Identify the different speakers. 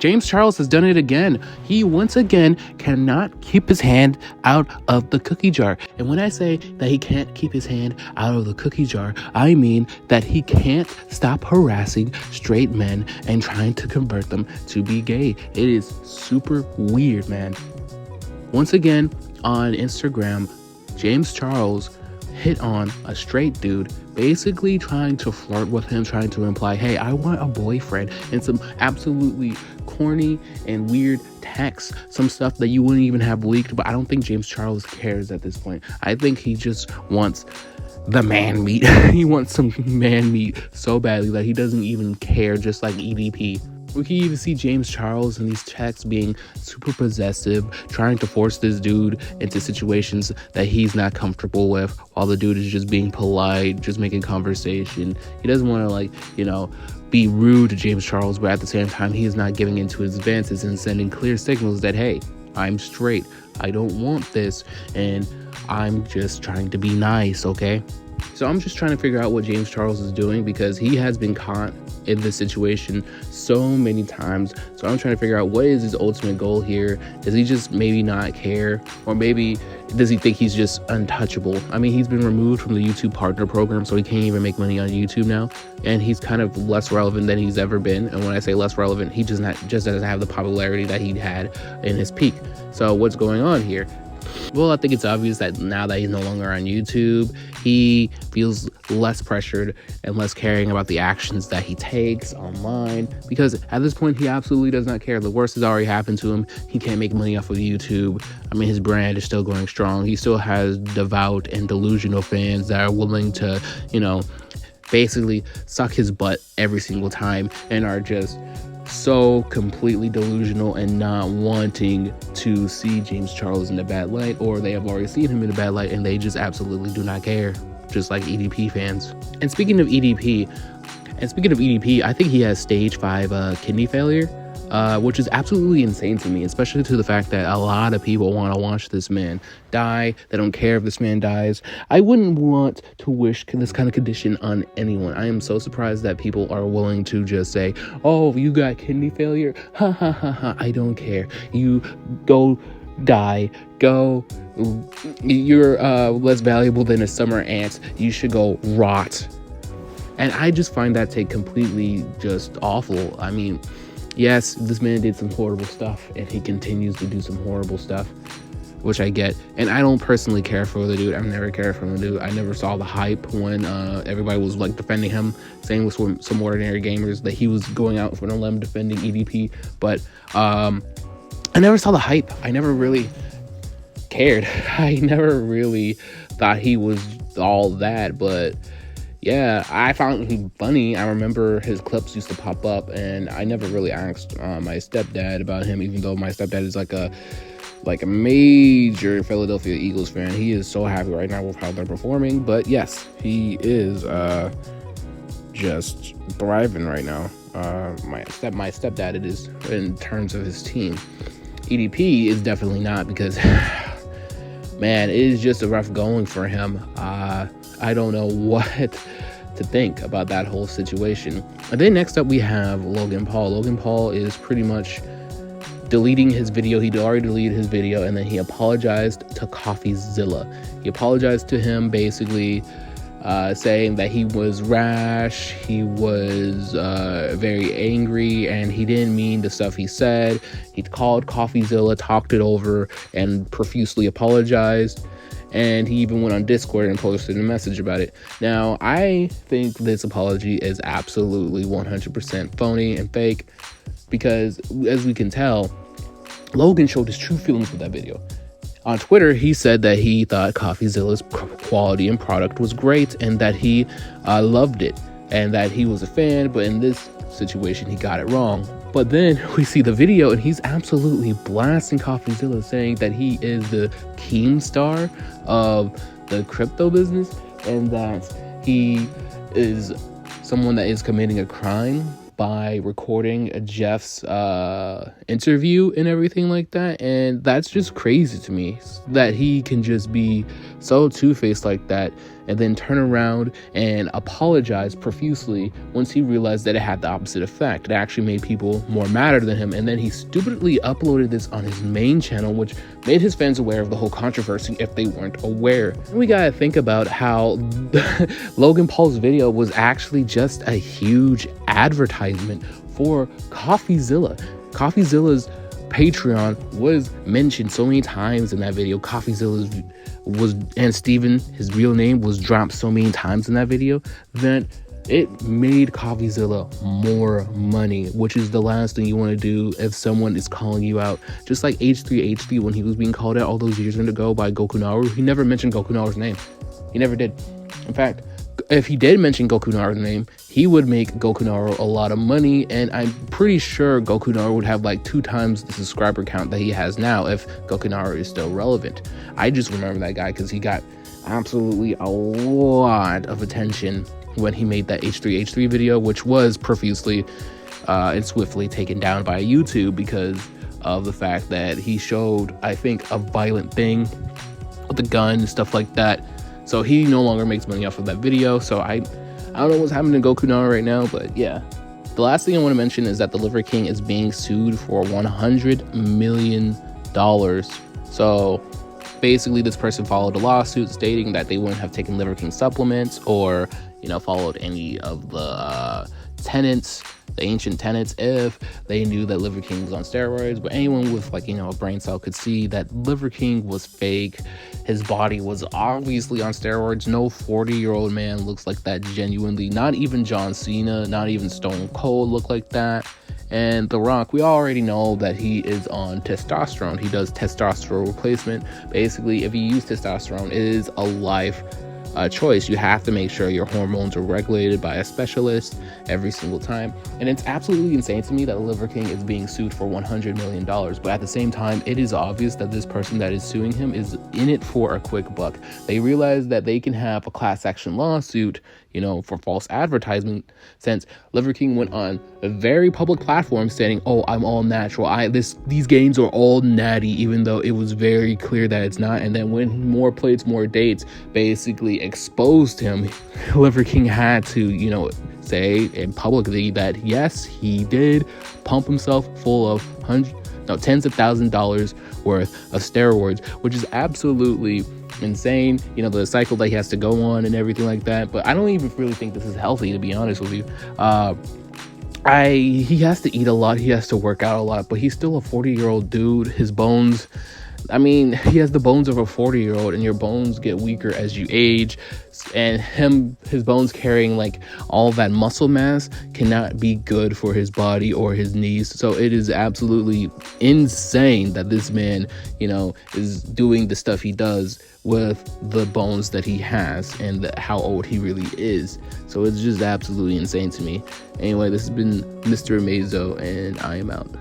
Speaker 1: James Charles has done it again. He once again cannot keep his hand out of the cookie jar. And when I say that he can't keep his hand out of the cookie jar, I mean that he can't stop harassing straight men and trying to convert them to be gay. It is super weird, man. Once again, on Instagram, James Charles hit on a straight dude, basically trying to flirt with him, trying to imply, hey, I want a boyfriend, and some absolutely corny and weird texts, some stuff that you wouldn't even have leaked. But I don't think James Charles cares at this point. I think he just wants the man meat. He wants some man meat so badly that he doesn't even care, just like EDP. We can even see James Charles in these texts being super possessive, trying to force this dude into situations that he's not comfortable with, while the dude is just being polite, just making conversation. He doesn't want to, be rude to James Charles, but at the same time, he is not giving into his advances and sending clear signals that, hey, I'm straight, I don't want this, and I'm just trying to be nice, okay? So I'm just trying to figure out what James Charles is doing, because he has been caught in this situation so many times. So I'm trying to figure out, what is his ultimate goal here? Does he just maybe not care? Or maybe does he think he's just untouchable? I mean, he's been removed from the YouTube partner program, so he can't even make money on YouTube now. And he's kind of less relevant than he's ever been. And when I say less relevant, he just doesn't have the popularity that he had in his peak. So what's going on here? Well, I think it's obvious that now that he's no longer on YouTube, he feels less pressured and less caring about the actions that he takes online, because at this point, he absolutely does not care. The worst has already happened to him. He can't make money off of YouTube. I mean, his brand is still going strong. He still has devout and delusional fans that are willing to, basically suck his butt every single time and are just so completely delusional and not wanting to see James Charles in a bad light, or they have already seen him in a bad light and they just absolutely do not care, just like EDP fans. And speaking of EDP, I think he has stage 5 kidney failure, which is absolutely insane to me, especially to the fact that a lot of people want to watch this man die. They don't care if this man dies. I wouldn't want to wish this kind of condition on anyone. I am so surprised that people are willing to just say, oh, you got kidney failure? Ha ha ha ha. I don't care. You go die. Go. You're less valuable than a summer ant. You should go rot. And I just find that take completely just awful. I mean, yes, this man did some horrible stuff, and he continues to do some horrible stuff, which I get. And I don't personally care for the dude. I've never cared for the dude. I never saw the hype when everybody was like defending him. Same with some ordinary gamers, that he was going out for a limb defending EDP. But I never saw the hype. I never really cared. I never really thought he was all that. But yeah, I found him funny. I remember his clips used to pop up, and I never really asked my stepdad about him, even though my stepdad is like a major Philadelphia Eagles fan. He is so happy right now with how they're performing. But yes, he is just thriving right now. My stepdad, it is, in terms of his team. EDP is definitely not, because man, it is just a rough going for him. I don't know what to think about that whole situation. And then next up we have Logan Paul. Logan Paul is pretty much deleting his video. He'd already deleted his video, and then he apologized to CoffeeZilla. He apologized to him, basically saying that he was rash, he was very angry, and he didn't mean the stuff he said. He called CoffeeZilla, talked it over, and profusely apologized. And he even went on Discord and posted a message about it. Now, I think this apology is absolutely 100% phony and fake, because as we can tell, Logan showed his true feelings with that video. On Twitter, he said that he thought CoffeeZilla's quality and product was great, and that he loved it, and that he was a fan, but in this situation, he got it wrong. But then we see the video, and he's absolutely blasting CoffeeZilla, saying that he is the Keemstar of the crypto business, and that he is someone that is committing a crime by recording Jeff's interview and everything like that. And that's just crazy to me that he can just be so two-faced like that and then turn around and apologize profusely once he realized that it had the opposite effect. It actually made people more madder than him. And then he stupidly uploaded this on his main channel, which made his fans aware of the whole controversy if they weren't aware. And we gotta think about how Logan Paul's video was actually just a huge advertisement for CoffeeZilla. CoffeeZilla's Patreon was mentioned so many times in that video. CoffeeZilla's and Steven, his real name, was dropped so many times in that video that it made CoffeeZilla more money, which is the last thing you want to do if someone is calling you out. Just like H3H3 when he was being called out all those years ago by Gokunaru, he never mentioned Gokunaru's name. He never did. In fact, if he did mention Gokunaru's name, he would make Gokunaru a lot of money, and I'm pretty sure Gokunaru would have like 2 times the subscriber count that he has now if Gokunaru is still relevant. I just remember that guy because he got absolutely a lot of attention when he made that H3H3 video, which was profusely and swiftly taken down by YouTube because of the fact that he showed, I think, a violent thing with a gun and stuff like that. So he no longer makes money off of that video. So I don't know what's happening to Gokunaru right now, but yeah. The last thing I want to mention is that the Liver King is being sued for $100 million. So basically this person followed a lawsuit stating that they wouldn't have taken Liver King supplements or, you know, followed any of the tenets, the ancient tenets, if they knew that Liver King was on steroids. But anyone with, like, you know, a brain cell could see that Liver King was fake. His body was obviously on steroids. No 40-year-old man looks like that genuinely. Not even John Cena, not even Stone Cold look like that. And The Rock, we already know that he is on testosterone. He does testosterone replacement. Basically, if you use testosterone, it is a life choice. You have to make sure your hormones are regulated by a specialist every single time. And it's absolutely insane to me that Liver King is being sued for $100 million. But at the same time, it is obvious that this person that is suing him is in it for a quick buck. They realize that they can have a class action lawsuit, you know, for false advertisement, since Liver King went on a very public platform saying, oh, I'm all natural. These gains are all natty, even though it was very clear that it's not. And then when More Plates, More Dates basically exposed him, Liver King had to, you know, say in publicly that yes, he did pump himself full of tens of $1,000s worth of steroids, which is absolutely insane. You know, the cycle that he has to go on and everything like that. But I don't even really think this is healthy, to be honest with you. He has to eat a lot, he has to work out a lot, but he's still a 40-year-old dude. His bones, I mean, he has the bones of a 40-year-old, and your bones get weaker as you age. And his bones carrying like all that muscle mass cannot be good for his body or his knees. So it is absolutely insane that this man, you know, is doing the stuff he does with the bones that he has and how old he really is. So it's just absolutely insane to me. Anyway, this has been Mr. Amazo, and I am out.